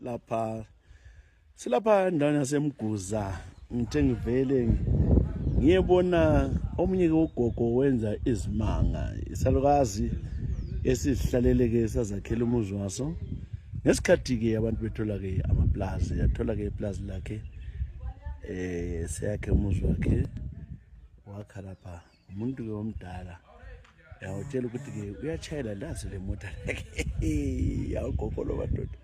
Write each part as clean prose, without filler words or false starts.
lapha silapha endaweni yaseMguza ngithe ngivele ngiyebona omunye ugogo wenza izimanga isalukazi esihlalele ke sazakhela umuzi waso ngesikhathi ke abantu bethola ke amaplaza yathola ke iplaza lakhe seyakhe umuzi wakhe wakha lapha umuntu ke omdala yawutshela ukuthi ke uyachayela lasi le mota lakhe yagogo lo badoda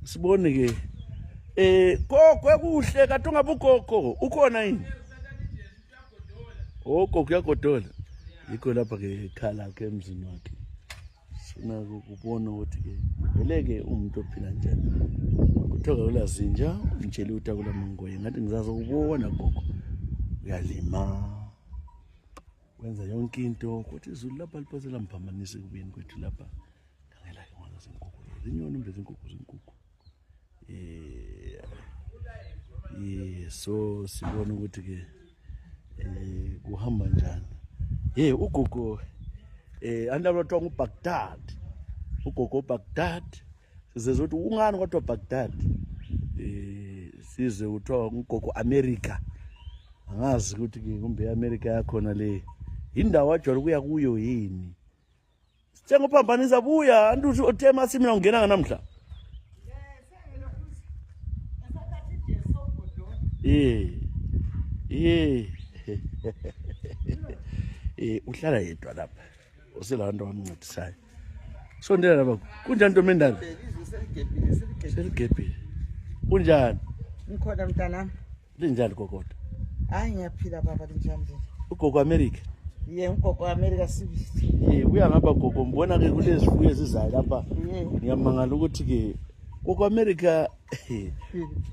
sibone ke gogo kuhle kade ungabugogo ukhona yini gogo uyagodola yikho lapha ke khala ke emzini wakhe sina ukubona ukuthi ke veleke umuntu ophila njani kuthoka kulazinja umtshela ukuthi akula mangoye ngathi ngizazo kubona gogo uyalima wenza yonke into ukuthi izulu lapha liphosela mphambanise kubini kwethu lapha khangela ke ngwana zenkukhu zinyoni umbe zenkukhu so sibona ukuthi ke kuhamba njani ugogo andabotwa nguBaghdad ugogo Baghdad size ukuthi ungani kodwa Baghdad size uthiwa ugogo America angazi ukuthi ke kumbe eAmerica yakhona le indawo ajwayele ukuya kuyo yini sengophambanisa buya antuthi othema simina ungena namhla uhlala yedwa lapha uselabantu abamncedisayo sondela lapha kunjani ntombi endala seligebhile kunjani ngikhona mntanami linjani gogoda hayi ngiyaphila baba linjani ugogo America ugogo America sibili uya ngapha gogo mbona ke kulezifuyo ezizayo lapha ngiyamangala ukuthi ke gogo America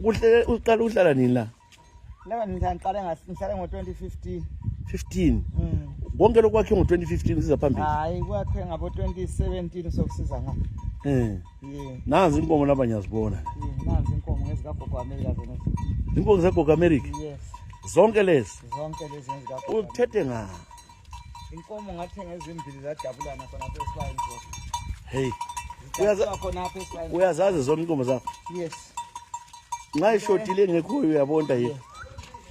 kuhle uqala uhlala nini la laba ngihlala ngo-2015 15 konke lokwakhe ngo-2015 siza phambili hayi kwakhe ngabo-2017 sokusiza ngapha nanzi inkomo lapha ngiyazibona nanzi inkomo ngezikagogo America zona inkomo zagogo America yes zonke lezi ngezikagogo uthethe nga inkomo ngathenga ezimbili zadabulana khona apha esibayeni hey khona apha esibayeni uyazazi zonke inkomo zakho yes nxa ishotile ngekhoyo uyabonda yini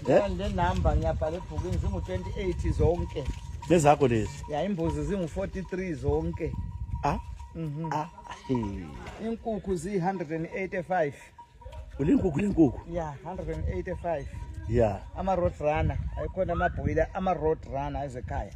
le number ngiyabhala ebhukwini zingu-28 zonke nezakho lezi imbuzi zingu-43 zonke inkukhu ziyi-185 ulinkukhu lenkukhu 185 ama-road runner ayikhona amabhoyila ama-road runner ezekhaya